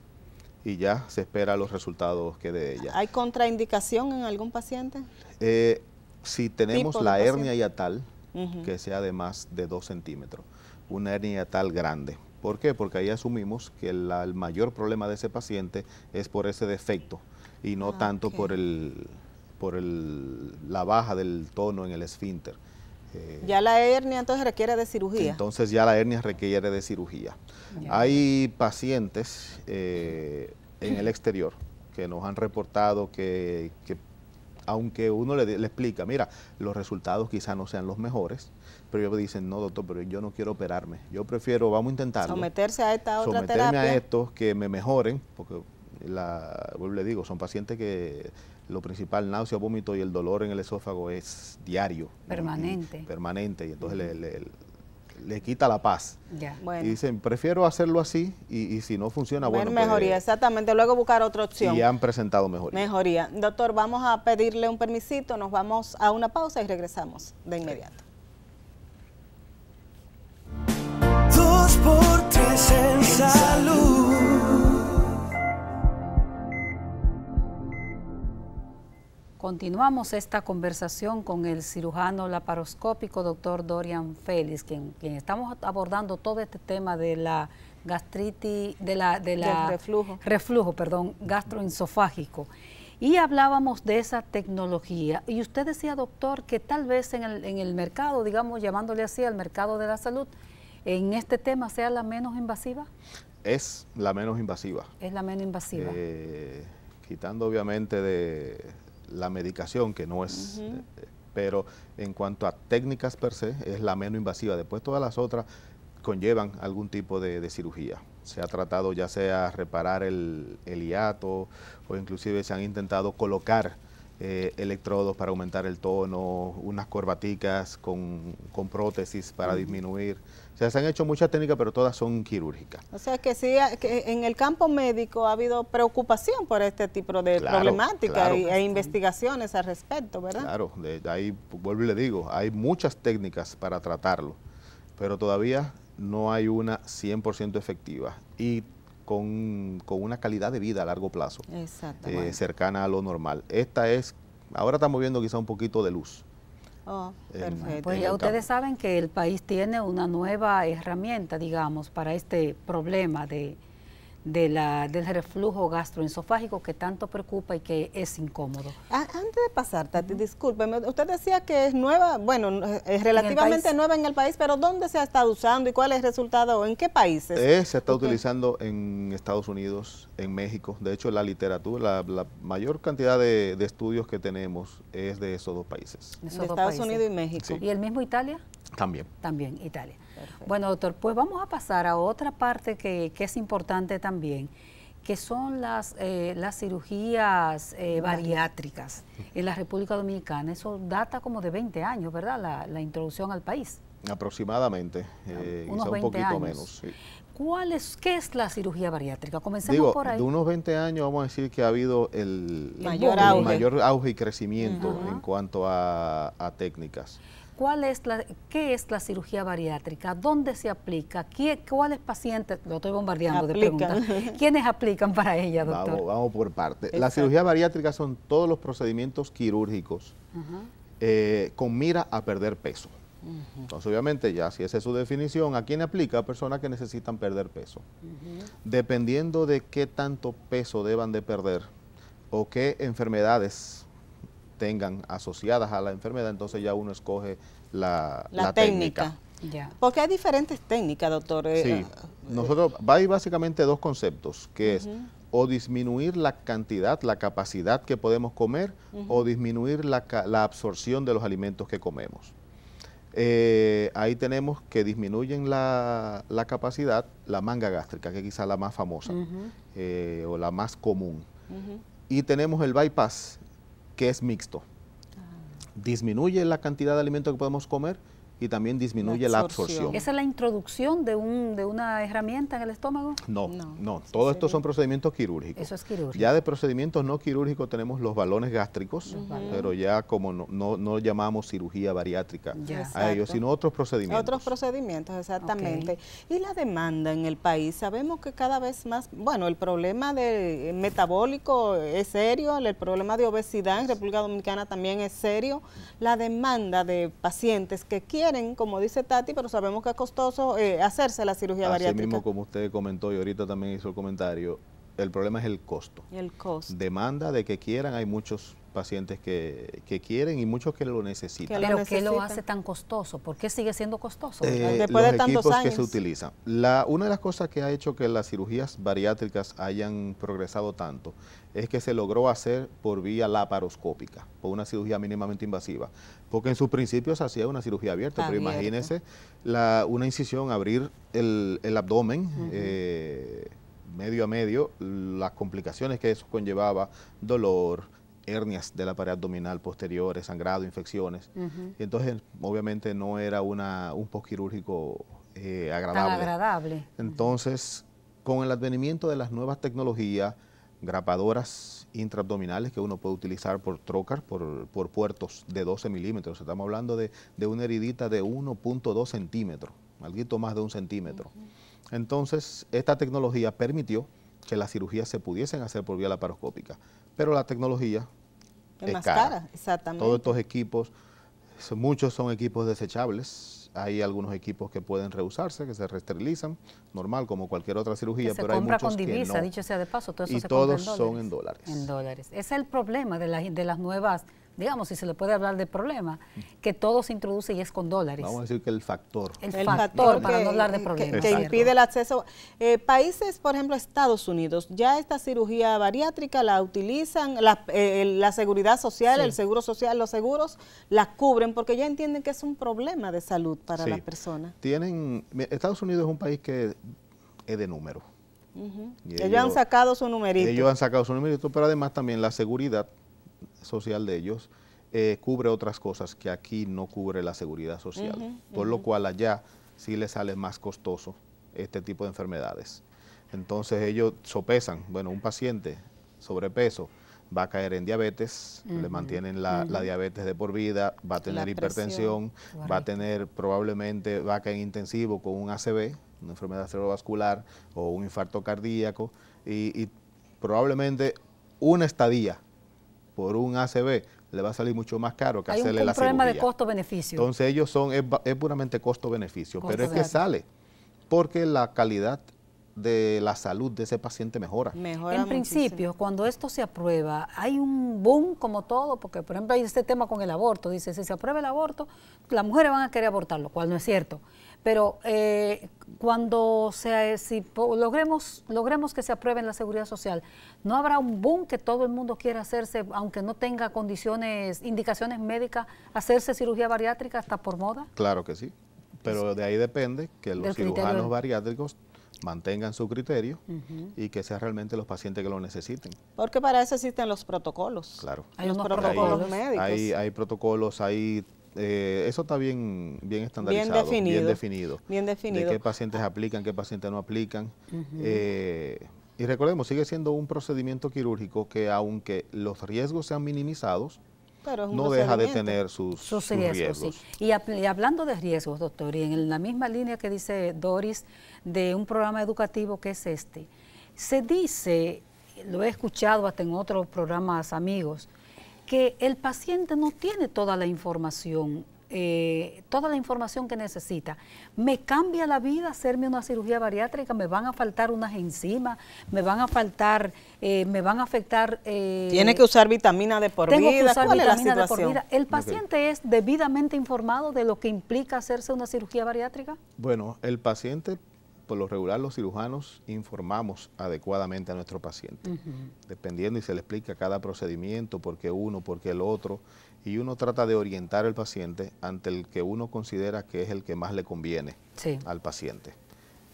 y ya se espera los resultados que de ella. ¿Hay contraindicación en algún paciente? Si tenemos la hernia hiatal, que sea de más de 2 centímetros, una hernia hiatal grande. ¿Por qué? Porque ahí asumimos que el mayor problema de ese paciente es por ese defecto y no tanto por la baja del tono en el esfínter. Ya la hernia entonces requiere de cirugía. Entonces ya la hernia requiere de cirugía. Hay pacientes en el exterior que nos han reportado que aunque uno le explica, mira, los resultados quizás no sean los mejores, pero ellos dicen, no doctor, pero yo no quiero operarme, yo prefiero, vamos a intentarlo. Someterse a esta otra terapia. Someterme a esto, que me mejoren, porque le digo, son pacientes que lo principal, náusea, vómito y el dolor en el esófago es diario. Permanente. Permanente, y entonces le quita la paz. Bueno. Y dicen, prefiero hacerlo así y si no funciona, bueno, mejoría, exactamente, luego buscar otra opción. Y han presentado mejoría. Mejoría. Doctor, vamos a pedirle un permisito, nos vamos a una pausa y regresamos de inmediato. 2 por 3 en salud. Continuamos esta conversación con el cirujano laparoscópico doctor Dorian Félix, quien estamos abordando todo este tema de la gastritis, del reflujo gastroesofágico. Y hablábamos de esa tecnología. Y usted decía, doctor, que tal vez en el mercado, digamos, llamándole así, al mercado de la salud, en este tema sea la menos invasiva? Es la menos invasiva. Es la menos invasiva. Quitando obviamente de la medicación, que no es, pero en cuanto a técnicas per se, es la menos invasiva. Después todas las otras conllevan algún tipo de cirugía. Se ha tratado ya sea reparar el hiato o inclusive se han intentado colocar electrodos para aumentar el tono, unas corbaticas con prótesis para disminuir. O sea, se han hecho muchas técnicas, pero todas son quirúrgicas. O sea que sí, que en el campo médico ha habido preocupación por este tipo de problemática e investigaciones al respecto, ¿verdad? Claro, ahí vuelvo y le digo, hay muchas técnicas para tratarlo, pero todavía no hay una 100% efectiva y con una calidad de vida a largo plazo, cercana a lo normal. Ahora estamos viendo quizá un poquito de luz. Oh, perfecto. Pues ya ustedes saben que el país tiene una nueva herramienta, digamos, para este problema del reflujo gastroesofágico que tanto preocupa y que es incómodo. Antes de pasar, Tati, discúlpeme, usted decía que es nueva, bueno, es relativamente nueva en el país, pero ¿dónde se ha estado usando y cuál es el resultado? ¿En qué países? Se está utilizando en Estados Unidos, en México. De hecho, la literatura, la mayor cantidad de estudios que tenemos es de esos dos países. De Estados Unidos y México. Sí. ¿Y el mismo Italia? También. También, Italia. Perfecto. Bueno, doctor, pues vamos a pasar a otra parte que es importante también, que son las cirugías bariátricas en la República Dominicana. Eso data como de 20 años, ¿verdad? La introducción al país. Aproximadamente, unos quizá 20 un poquito años. menos. Sí. ¿Qué es la cirugía bariátrica? Comencemos por ahí. De unos 20 años vamos a decir que ha habido el mayor auge y crecimiento en cuanto a técnicas. ¿Qué es la cirugía bariátrica? ¿Dónde se aplica? ¿Cuáles pacientes? Lo estoy bombardeando de preguntas. ¿Quiénes aplican para ella, doctor? Vamos por parte. La cirugía bariátrica son todos los procedimientos quirúrgicos con mira a perder peso. Entonces, obviamente, ya si esa es su definición, ¿a quién aplica? A personas que necesitan perder peso. Dependiendo de qué tanto peso deban de perder o qué enfermedades tengan asociadas a la enfermedad, entonces ya uno escoge la técnica. Ya. Porque hay diferentes técnicas, doctor. Sí, nosotros hay básicamente dos conceptos, que es o disminuir la cantidad, la capacidad que podemos comer, o disminuir la absorción de los alimentos que comemos. Ahí tenemos que disminuyen la capacidad, la manga gástrica, que es quizá la más famosa o la más común. Y tenemos el bypass, que es mixto. Disminuye la cantidad de alimentos que podemos comer y también disminuye la absorción. ¿Esa es la introducción de una herramienta en el estómago? No. Todos estos son procedimientos quirúrgicos. Eso es quirúrgico. Ya de procedimientos no quirúrgicos tenemos los balones gástricos, pero ya como no llamamos cirugía bariátrica a ellos, sino otros procedimientos. Otros procedimientos, exactamente. Y la demanda en el país, sabemos que cada vez más, bueno, el problema metabólico es serio, el problema de obesidad en República Dominicana también es serio, la demanda de pacientes que quieren, como dice Tati, pero sabemos que es costoso hacerse la cirugía bariátrica. Así mismo como usted comentó y ahorita también hizo el comentario, el problema es el costo. El costo. Demanda de que quieran, hay muchos pacientes que quieren y muchos que lo necesitan. ¿Pero qué lo hace tan costoso? ¿Por qué sigue siendo costoso? Después de tantos equipos años que se utilizan. Una de las cosas que ha hecho que las cirugías bariátricas hayan progresado tanto es que se logró hacer por vía laparoscópica, por una cirugía mínimamente invasiva, porque en sus principios se hacía una cirugía abierta, pero imagínense una incisión, abrir el abdomen medio a medio, las complicaciones que eso conllevaba, dolor, hernias de la pared abdominal posteriores, sangrado, infecciones. Y entonces, obviamente, no era un postquirúrgico agradable. Tan agradable. Entonces, con el advenimiento de las nuevas tecnologías, grapadoras intraabdominales que uno puede utilizar por trocar, por puertos de 12 milímetros. Estamos hablando de una heridita de 1.2 centímetros, algo más de 1 centímetro. Entonces, esta tecnología permitió que las cirugías se pudiesen hacer por vía laparoscópica, pero la tecnología es más cara. Exactamente. Todos estos equipos, muchos son equipos desechables. Hay algunos equipos que pueden reusarse, que se reesterilizan, normal, como cualquier otra cirugía, pero hay muchos que no. Se compra con divisa, dicho sea de paso, todo eso y se todos compra en dólares. son en dólares. En dólares. Ese es el problema de las nuevas digamos, si se le puede hablar de problema, que todo se introduce y es con dólares. Vamos a decir que el factor. El factor para no hablar de problemas. Que impide el acceso. Países, por ejemplo, Estados Unidos, ya esta cirugía bariátrica la utilizan, la seguridad social, el seguro social, los seguros la cubren porque ya entienden que es un problema de salud para la persona. Estados Unidos es un país que es de número. Ellos han sacado su numerito. Ellos han sacado su numerito, pero además también la seguridad social de ellos cubre otras cosas que aquí no cubre la seguridad social, por lo cual allá sí les sale más costoso este tipo de enfermedades. Entonces ellos sopesan, bueno, un paciente sobrepeso va a caer en diabetes, le mantienen la diabetes de por vida, va a tener hipertensión, va a tener probablemente, va a caer en intensivo con un ACV, una enfermedad cerebrovascular o un infarto cardíaco y probablemente una estadía por un ACV le va a salir mucho más caro que hacerle la cirugía. Hay un problema de costo-beneficio. Entonces ellos es puramente costo-beneficio, pero es que sale porque la calidad de la salud de ese paciente mejora. En principio, cuando esto se aprueba, hay un boom como todo, porque por ejemplo hay este tema con el aborto, dice, si se aprueba el aborto, las mujeres van a querer abortar, lo cual no es cierto. Pero cuando logremos que se apruebe en la seguridad social, ¿no habrá un boom que todo el mundo quiera hacerse, aunque no tenga indicaciones médicas, hacerse cirugía bariátrica hasta por moda? Claro que sí, pero de ahí depende que los cirujanos bariátricos mantengan su criterio y que sean realmente los pacientes que lo necesiten. Porque para eso existen los protocolos. Claro. Hay unos protocolos médicos. Hay protocolos, eso está bien estandarizado, bien definido. De qué pacientes aplican, qué pacientes no aplican. Y recordemos, sigue siendo un procedimiento quirúrgico que aunque los riesgos sean minimizados, no deja de tener sus riesgos. Sí. Y hablando de riesgos, doctor, y en la misma línea que dice Doris de un programa educativo que es se dice, lo he escuchado hasta en otros programas amigos, que el paciente no tiene toda la información que necesita. ¿Me cambia la vida hacerme una cirugía bariátrica? ¿Me van a faltar unas enzimas? ¿Me van a faltar, me van a afectar? ¿Tiene que usar vitamina de por vida? Tengo que usar ¿Cuál vitamina es la de por vida. ¿El paciente es debidamente informado de lo que implica hacerse una cirugía bariátrica? Bueno, el paciente, por lo regular los cirujanos informamos adecuadamente a nuestro paciente, dependiendo y se le explica cada procedimiento, por qué uno, por qué el otro, y uno trata de orientar al paciente ante el que uno considera que es el que más le conviene al paciente.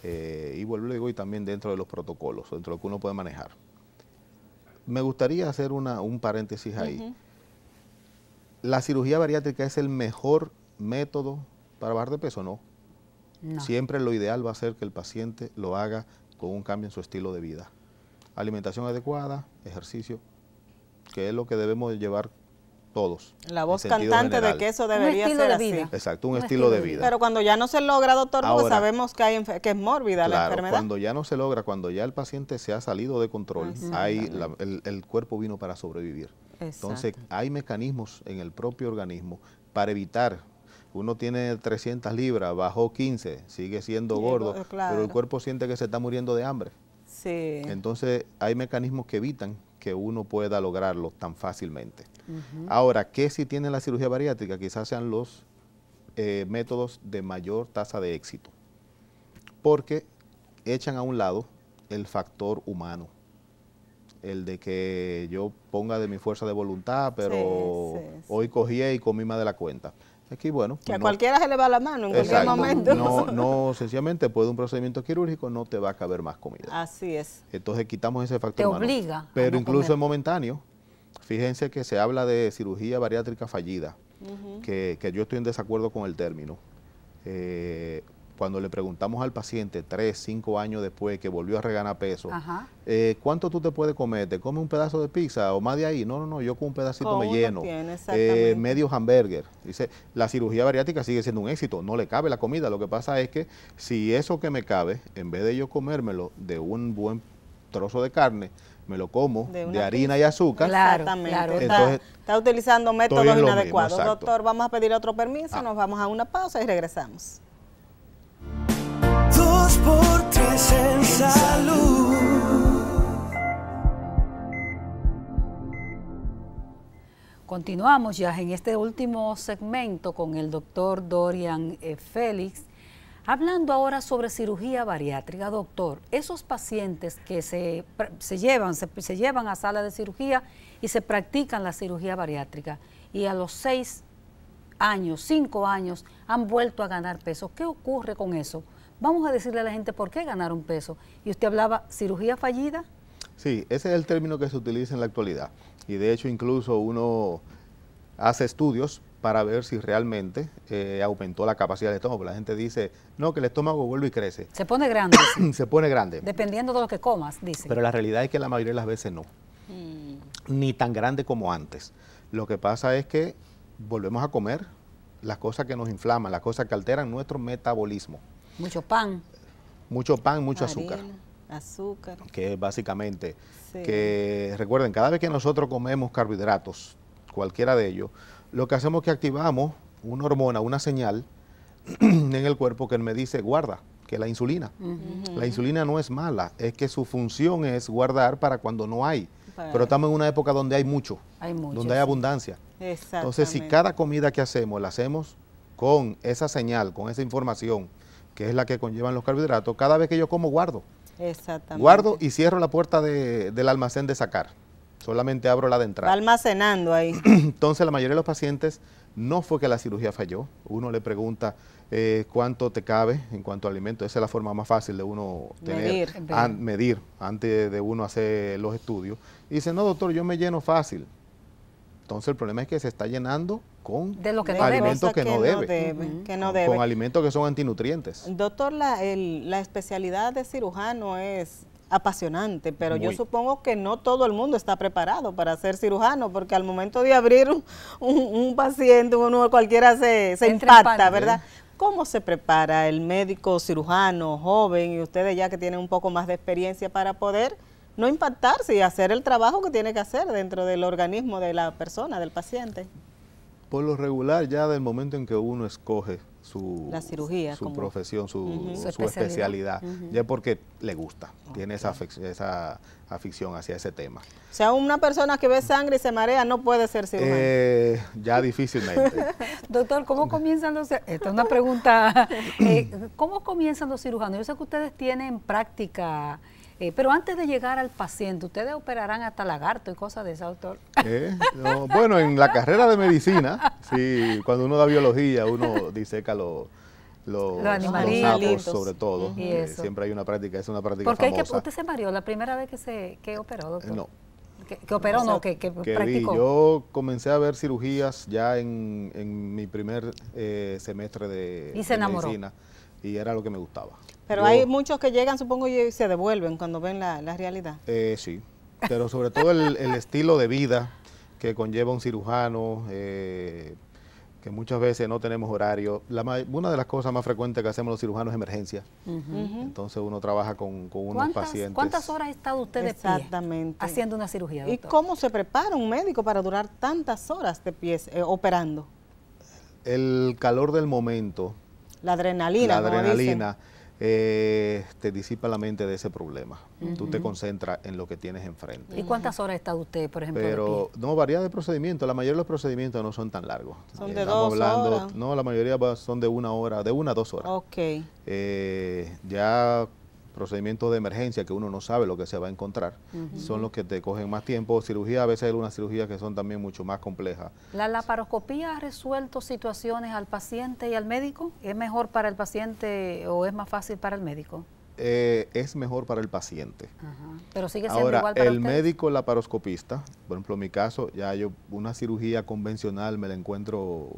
Y vuelvo y digo, y también dentro de los protocolos, dentro de lo que uno puede manejar. Me gustaría hacer un paréntesis ahí. ¿La cirugía bariátrica es el mejor método para bajar de peso? No. Siempre lo ideal va a ser que el paciente lo haga con un cambio en su estilo de vida. Alimentación adecuada, ejercicio, que es lo que debemos llevar todos. La voz cantante de que eso debería ser así. Exacto, un estilo de vida. Pero cuando ya no se logra, doctor, porque sabemos que es mórbida la enfermedad. Cuando ya no se logra, cuando ya el paciente se ha salido de control, el cuerpo vino para sobrevivir. Entonces, hay mecanismos en el propio organismo para evitar. Uno tiene 300 libras, bajó 15, sigue siendo gordo, pero el cuerpo siente que se está muriendo de hambre. Entonces, hay mecanismos que evitan que uno pueda lograrlo tan fácilmente. Ahora, ¿qué si tiene la cirugía bariátrica? Quizás sean los métodos de mayor tasa de éxito, porque echan a un lado el factor humano, el de que yo ponga de mi fuerza de voluntad, pero hoy cogí y comí más de la cuenta. Aquí, bueno, que a cualquiera se le va la mano en cualquier momento. No, sencillamente, después de un procedimiento quirúrgico no te va a caber más comida. Así es. Entonces quitamos ese factor humano. Te obliga. Pero incluso es momentáneo. Fíjense que se habla de cirugía bariátrica fallida, que yo estoy en desacuerdo con el término. Cuando le preguntamos al paciente 3, 5 años después que volvió a reganar peso, ¿cuánto tú te puedes comer? ¿Te comes un pedazo de pizza o más de ahí? No, yo con un pedacito me lleno. Medio hamburger. Dice, la cirugía bariátrica sigue siendo un éxito, no le cabe la comida. Lo que pasa es que si eso que me cabe, en vez de yo comérmelo de un buen trozo de carne, me lo como de harina y azúcar. Exactamente. Entonces, está utilizando métodos inadecuados. Doctor, vamos a pedir otro permiso, nos vamos a una pausa y regresamos. 2x3 en salud. Continuamos ya en este último segmento con el doctor Dorian Félix, hablando ahora sobre cirugía bariátrica. Doctor, esos pacientes que se llevan a sala de cirugía y se practican la cirugía bariátrica y a los 6 años, 5 años han vuelto a ganar peso, ¿qué ocurre con eso? Vamos a decirle a la gente por qué ganaron peso. Y usted hablaba, ¿cirugía fallida? Sí, ese es el término que se utiliza en la actualidad. Y de hecho incluso uno hace estudios para ver si realmente aumentó la capacidad del estómago. La gente dice, no, que el estómago vuelve y crece. Se pone grande. Se pone grande. Dependiendo de lo que comas, dice. Pero la realidad es que la mayoría de las veces no. Ni tan grande como antes. Lo que pasa es que volvemos a comer las cosas que nos inflaman, las cosas que alteran nuestro metabolismo. Mucho pan. Mucho pan, mucho Harina, azúcar. Que es básicamente, que recuerden, cada vez que nosotros comemos carbohidratos, cualquiera de ellos, lo que hacemos es que activamos una hormona, una señal en el cuerpo que me dice guarda, que es la insulina. La insulina no es mala, es que su función es guardar para cuando no hay. Pero estamos en una época donde hay mucho, donde hay abundancia. Entonces, si cada comida que hacemos, la hacemos con esa señal, con esa información, que es la que conllevan los carbohidratos, cada vez que yo como guardo. Exactamente. Guardo y cierro la puerta del almacén de sacar. Solamente abro la de entrada. Va almacenando ahí. Entonces, la mayoría de los pacientes no fue que la cirugía falló. Uno le pregunta cuánto te cabe en cuanto a alimento. Esa es la forma más fácil de uno medir antes de uno hacer los estudios. Y dice, no, doctor, yo me lleno fácil. Entonces, el problema es que se está llenando con alimentos que no debe. Con alimentos que son antinutrientes. Doctor, la especialidad de cirujano es apasionante, pero yo supongo que no todo el mundo está preparado para ser cirujano, porque al momento de abrir un paciente, uno cualquiera se impacta, ¿verdad? ¿Cómo se prepara el médico cirujano joven y ustedes ya que tienen un poco más de experiencia para poder no impactarse y hacer el trabajo que tiene que hacer dentro del organismo de la persona, del paciente? Por lo regular, ya del momento en que uno escoge su profesión, su especialidad, ya es porque le gusta, tiene esa afición hacia ese tema. O sea, una persona que ve sangre y se marea no puede ser cirujano. Ya difícilmente. Doctor, ¿cómo comienzan los... Esta es una pregunta. ¿Cómo comienzan los cirujanos? Yo sé que ustedes tienen práctica... pero antes de llegar al paciente, ¿ustedes operarán hasta lagarto y cosas de esa, doctor? No, bueno, en la carrera de medicina, sí, cuando uno da biología, uno diseca los sapos, sobre todo. Siempre hay una práctica, es una práctica famosa. ¿Usted se mareó la primera vez que operó, doctor? No. ¿Que operó no? ¿Que practicó? Yo comencé a ver cirugías ya en mi primer semestre de medicina y era lo que me gustaba. Pero hay muchos que llegan, supongo, y se devuelven cuando ven la realidad. Sí, pero sobre todo el estilo de vida que conlleva un cirujano, que muchas veces no tenemos horario. Una de las cosas más frecuentes que hacemos los cirujanos es emergencia. Entonces uno trabaja con unos pacientes. ¿Cuántas horas ha estado usted de pie haciendo una cirugía, doctor? ¿Y cómo se prepara un médico para durar tantas horas de pie operando? El calor del momento. La adrenalina. Te disipa la mente de ese problema. Tú te concentras en lo que tienes enfrente. ¿Y cuántas horas está usted, por ejemplo, de pie? No, varía de procedimiento. La mayoría de los procedimientos no son tan largos. ¿Son de 2 horas? No, la mayoría son de 1 hora, de 1 a 2 horas. Ok. Ya procedimientos de emergencia que uno no sabe lo que se va a encontrar, son los que te cogen más tiempo. Cirugía, a veces hay algunas cirugías que son también mucho más complejas. ¿La laparoscopía ha resuelto situaciones al paciente y al médico? ¿Es mejor para el paciente o es más fácil para el médico? Es mejor para el paciente. Pero sigue siendo ahora, igual para el ustedes. médico laparoscopista, por ejemplo, en mi caso, ya yo una cirugía convencional me la encuentro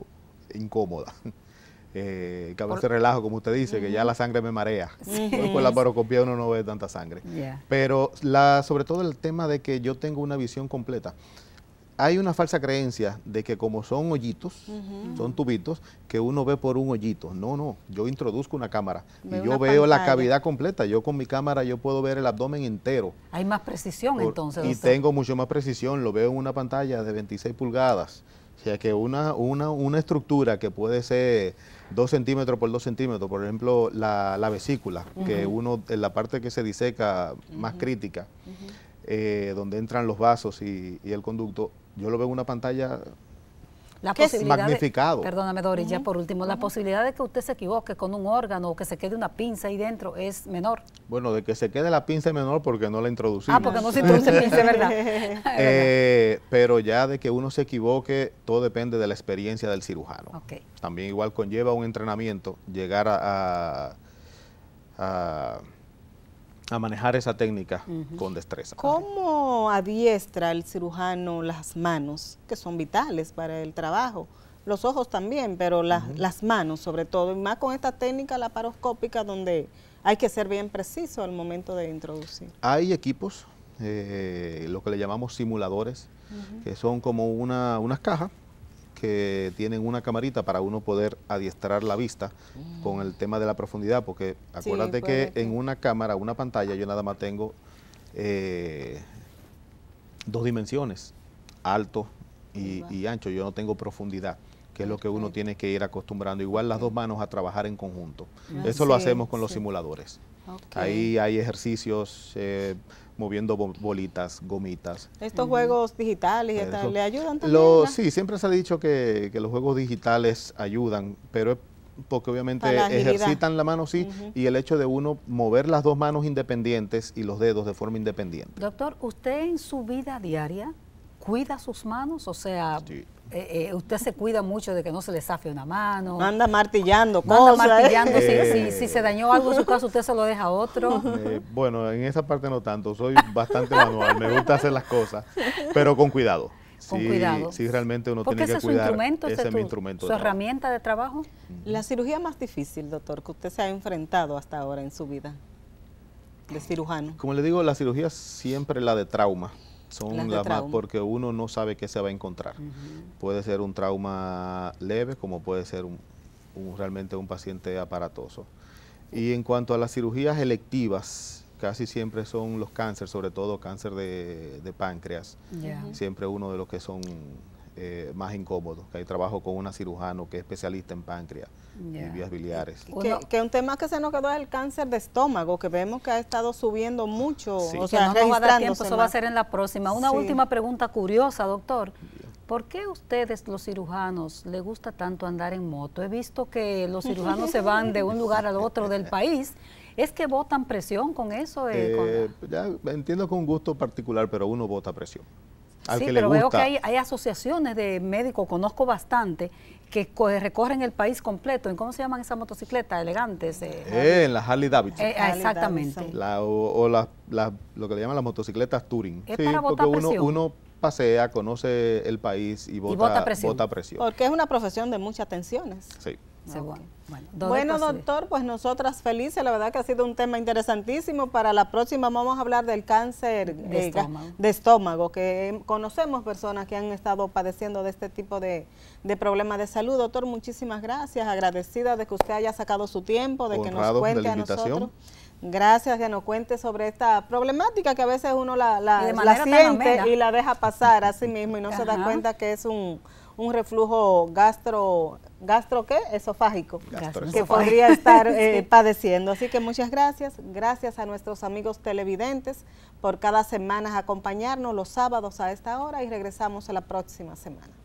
incómoda. Que a veces relajo, como usted dice, que ya la sangre me marea. Con la laparoscopía uno no ve tanta sangre. Pero sobre todo el tema de que yo tengo una visión completa. Hay una falsa creencia de que como son hoyitos, son tubitos, que uno ve por un hoyito. No, yo introduzco una cámara y yo veo la cavidad completa. Yo con mi cámara yo puedo ver el abdomen entero. Hay más precisión entonces. Y tengo mucho más precisión, lo veo en una pantalla de 26 pulgadas. O sea que una estructura que puede ser 2 centímetros por 2 centímetros, por ejemplo, la vesícula, que uno, en la parte que se diseca más crítica, donde entran los vasos y el conducto, yo lo veo en una pantalla magnificado. Perdóname, Doris, ya por último, la posibilidad de que usted se equivoque con un órgano o que se quede una pinza ahí dentro es menor. Bueno, de que se quede la pinza es menor porque no la introducimos. Porque no se introduce pinza, ¿verdad? Pero ya de que uno se equivoque, todo depende de la experiencia del cirujano. Okay. También igual conlleva un entrenamiento, llegar a manejar esa técnica con destreza. ¿Cómo adiestra el cirujano las manos, que son vitales para el trabajo? Los ojos también, pero las manos sobre todo, y más con esta técnica laparoscópica donde hay que ser bien preciso al momento de introducir. Hay equipos, lo que le llamamos simuladores, que son como unas cajas que tienen una camarita para uno poder adiestrar la vista con el tema de la profundidad, porque acuérdate que en una cámara, una pantalla, yo nada más tengo 2 dimensiones, alto y ancho, yo no tengo profundidad, que es lo que uno tiene que ir acostumbrando. Igual las 2 manos a trabajar en conjunto. Eso lo hacemos con los simuladores. Ahí hay ejercicios moviendo bolitas, gomitas. ¿Estos juegos digitales le ayudan también? Sí, siempre se ha dicho que los juegos digitales ayudan, pero es porque obviamente ejercitan la mano, y el hecho de uno mover las 2 manos independientes y los dedos de forma independiente. Doctor, ¿usted en su vida diaria cuida sus manos? O sea, usted se cuida mucho de que no se le zafe una mano. Anda martillando cosas. Anda martillando, si se dañó algo en su caso, usted se lo deja a otro. Bueno, en esa parte no tanto, soy bastante manual, me gusta hacer las cosas, pero con cuidado. Con cuidado. Sí, realmente uno tiene que cuidar. Ese es mi instrumento. ¿Su herramienta de trabajo? La cirugía más difícil, doctor, que usted se ha enfrentado hasta ahora en su vida de cirujano. Como le digo, la cirugía siempre la de trauma. Son las más porque uno no sabe qué se va a encontrar. Puede ser un trauma leve, como puede ser realmente un paciente aparatoso. Y en cuanto a las cirugías electivas, casi siempre son los cánceres, sobre todo cáncer de páncreas. Siempre uno de los que son más incómodos, que hay trabajo con una cirujano que es especialista en páncreas y vías biliares. Que un tema que se nos quedó es el cáncer de estómago, que vemos que ha estado subiendo mucho, o sea, no nos va a dar tiempo, eso va a ser en la próxima. Una última pregunta curiosa, doctor. ¿Por qué ustedes, los cirujanos, les gusta tanto andar en moto? He visto que los cirujanos se van de un lugar al otro del país. ¿Es que botan presión con eso? Ya entiendo con un gusto particular, pero uno bota presión. Sí, pero veo que hay asociaciones de médicos, conozco bastante, que recorren el país completo. ¿Cómo se llaman esas motocicletas elegantes? En la Harley Davidson. Exactamente. Lo que le llaman las motocicletas Touring. Es para botar presión. Uno pasea, conoce el país y bota presión. Porque es una profesión de muchas tensiones. Sí. Bueno, doctor, pues nosotras felices, la verdad que ha sido un tema interesantísimo. Para la próxima vamos a hablar del cáncer de estómago, que conocemos personas que han estado padeciendo de este tipo de problemas de salud. Doctor, muchísimas gracias, agradecida de que usted haya sacado su tiempo, de que nos cuente a nosotros. Gracias, que nos cuente sobre esta problemática que a veces uno la siente y la deja pasar a sí mismo y no se da cuenta que es un reflujo esofágico, que podría estar padeciendo. Así que muchas gracias. Gracias a nuestros amigos televidentes por cada semana acompañarnos los sábados a esta hora y regresamos a la próxima semana.